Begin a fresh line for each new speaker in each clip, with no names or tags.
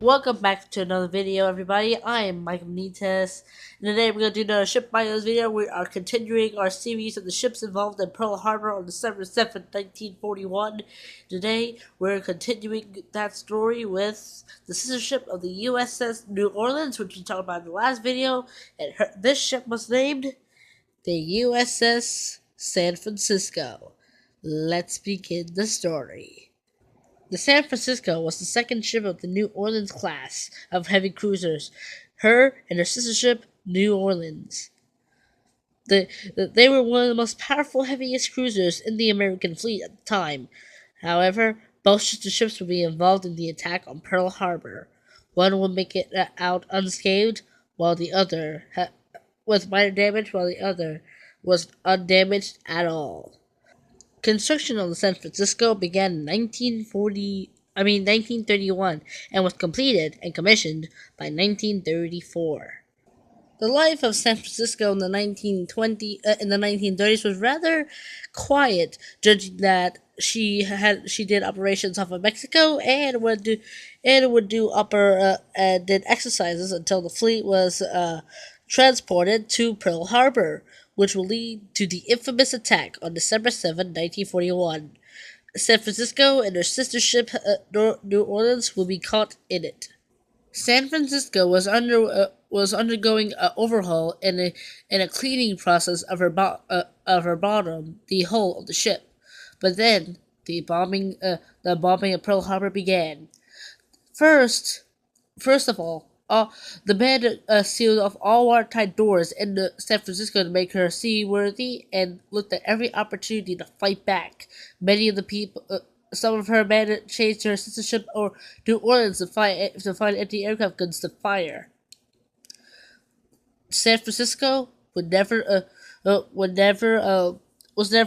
Welcome back to another video, everybody. I am Mike Benitez, and today we're going to do another ship bios video. We are continuing our series of the ships involved in Pearl Harbor on December 7th, 1941. Today, we're continuing that story with the sister ship of the USS New Orleans, which we talked about in the last video, and this ship was named the USS San Francisco. Let's begin the story. The San Francisco was the second ship of the New Orleans class of heavy cruisers, her and her sister ship, New Orleans. They were one of the most powerful, heaviest cruisers in the American fleet at the time. However, both sister ships would be involved in the attack on Pearl Harbor. One would make it out unscathed, while the other with minor damage, while the other was undamaged at all. Construction on the San Francisco began in 1931 and was completed and commissioned by 1934. The life of San Francisco in the 1930s was rather quiet, judging that she did operations off of Mexico and would do did exercises until the fleet was transported to Pearl Harbor, which will lead to the infamous attack on December 7, 1941. San Francisco and her sister ship New Orleans will be caught in it. San Francisco was undergoing an overhaul and a cleaning process of her bottom, the hull of the ship. But then the bombing of Pearl Harbor began. First of all, the men sealed off all watertight doors in San Francisco to make her seaworthy and looked at every opportunity to fight back. Many of the people, some of her men changed to her sister ship or New Orleans to find anti-aircraft guns to fire. San Francisco was never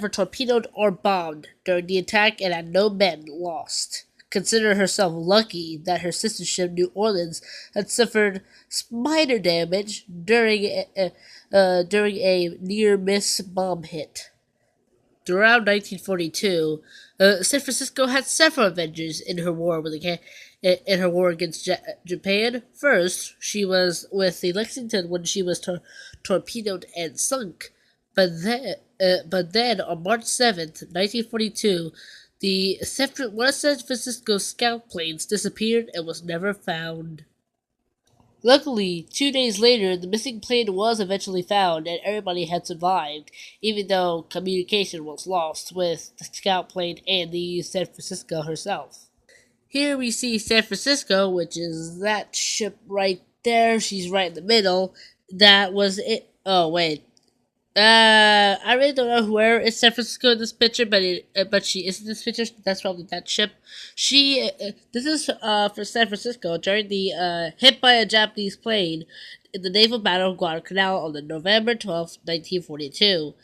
torpedoed or bombed during the attack and had no men lost. Consider herself lucky that her sister ship New Orleans had suffered minor damage during a near-miss bomb hit. Throughout 1942, San Francisco had several adventures in her war against Japan. First, she was with the Lexington when she was torpedoed and sunk. But then on March 7th, 1942, one of San Francisco's scout planes disappeared and was never found. Luckily, 2 days later, the missing plane was eventually found and everybody had survived, even though communication was lost with the scout plane and the San Francisco herself. Here we see San Francisco, which is that ship right there. She's right in the middle. That was it. Oh, wait. I really don't know where is San Francisco in this picture, but she is in this picture. That's probably that ship. This is for San Francisco during the hit by a Japanese plane in the naval battle of Guadalcanal on the November 12th, 1942.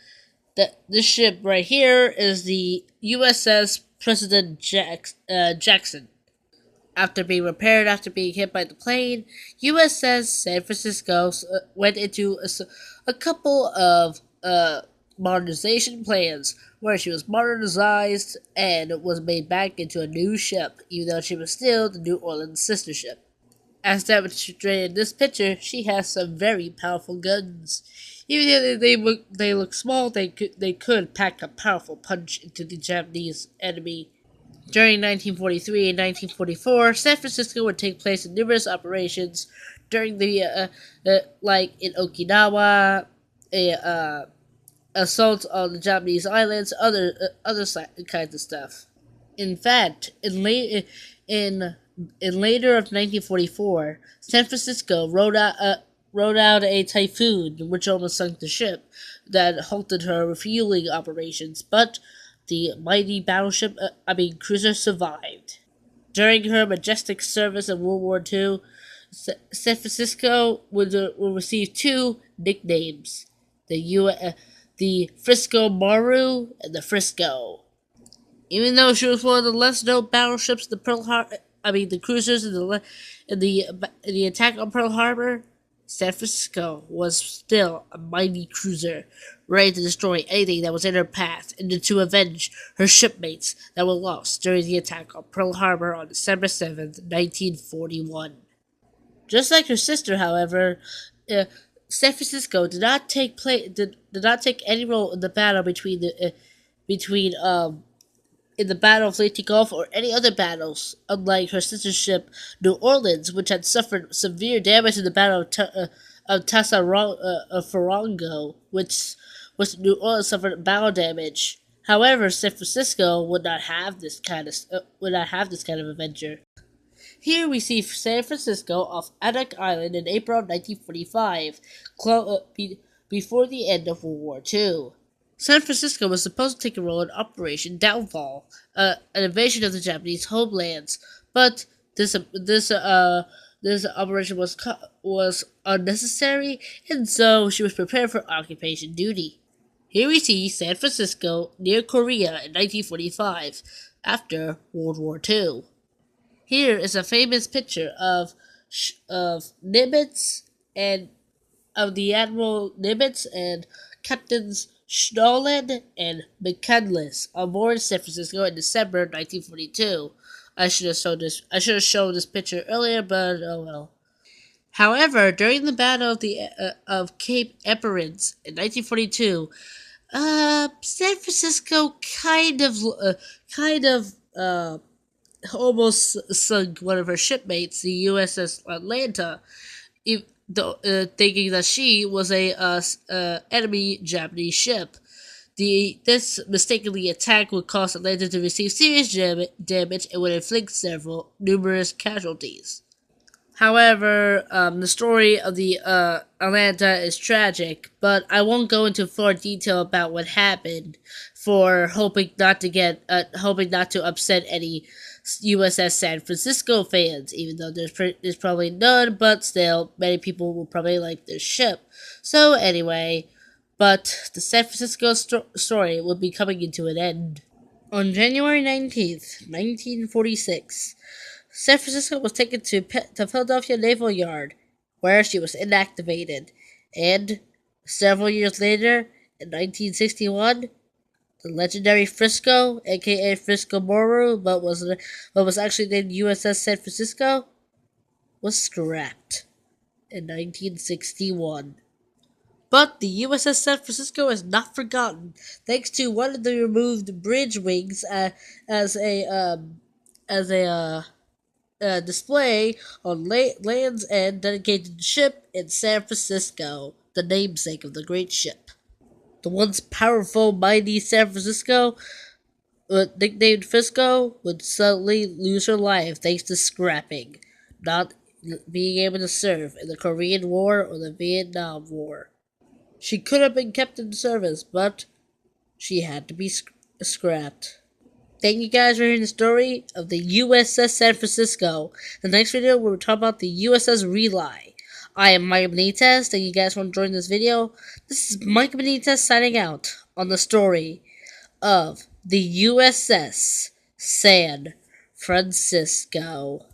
This ship right here is the USS President Jackson. After being repaired after being hit by the plane, USS San Francisco went into a couple of modernization plans where she was modernized and was made back into a new ship, even though she was still the New Orleans sister ship. As demonstrated in this picture, she has some very powerful guns. Even though they look small, they could pack a powerful punch into the Japanese enemy. During 1943 and 1944, San Francisco would take place in numerous operations during the like in Okinawa, assaults on the Japanese islands, other kinds of stuff. In fact, in later of 1944, San Francisco rode out a typhoon which almost sunk the ship that halted her refueling operations, but the mighty cruiser survived. During her majestic service in World War II, San Francisco will receive two nicknames: the Frisco Maru and the Frisco. Even though she was one of the less known battleships, the cruisers in the attack on Pearl Harbor, San Francisco was still a mighty cruiser, ready to destroy anything that was in her path and to avenge her shipmates that were lost during the attack on Pearl Harbor on December 7th, 1941. Just like her sister, however, uh, San Francisco did not take any role in the battle between in the Battle of Leyte Gulf or any other battles, unlike her sister ship New Orleans, which had suffered severe damage in the Battle of Farongo, which New Orleans suffered battle damage. However, San Francisco would not have this kind of adventure. Here we see San Francisco off Adak Island in April 1945, before the end of World War II. San Francisco was supposed to take a role in Operation Downfall, an invasion of the Japanese homelands, but this operation was unnecessary, and so she was prepared for occupation duty. Here we see San Francisco near Korea in 1945, after World War II. Here is a famous picture of Nimitz and of the Admiral Nimitz and Captains Schnollen and McCandless on board San Francisco in December 1942. I should have shown this picture earlier, but oh well. However, during the Battle of Cape Esperance in 1942, San Francisco kind of almost sunk one of her shipmates, the USS Atlanta, thinking that she was a enemy Japanese ship. This mistakenly attack would cause Atlanta to receive serious damage and would inflict numerous casualties. However, the story of the Atlanta is tragic, but I won't go into further detail about what happened, for hoping not to upset any USS San Francisco fans. Even though there's probably none, but still, many people will probably like this ship. So anyway, but the San Francisco story will be coming into an end. On January 19th, 1946. San Francisco was taken to Philadelphia Naval Yard, where she was inactivated, and several years later, in 1961, the legendary Frisco, aka Frisco Maru, but was actually named USS San Francisco, was scrapped in 1961. But the USS San Francisco is not forgotten, thanks to one of the removed bridge wings as a display on Land's End dedicated ship in San Francisco, the namesake of the great ship. The once powerful, mighty San Francisco, nicknamed Frisco, would suddenly lose her life thanks to scrapping, not being able to serve in the Korean War or the Vietnam War. She could have been kept in service, but she had to be scrapped. Thank you guys for hearing the story of the USS San Francisco. The next video, we'll talk about the USS Relay. I am Mike Benitez. Thank you guys for joining this video. This is Mike Benitez signing out on the story of the USS San Francisco.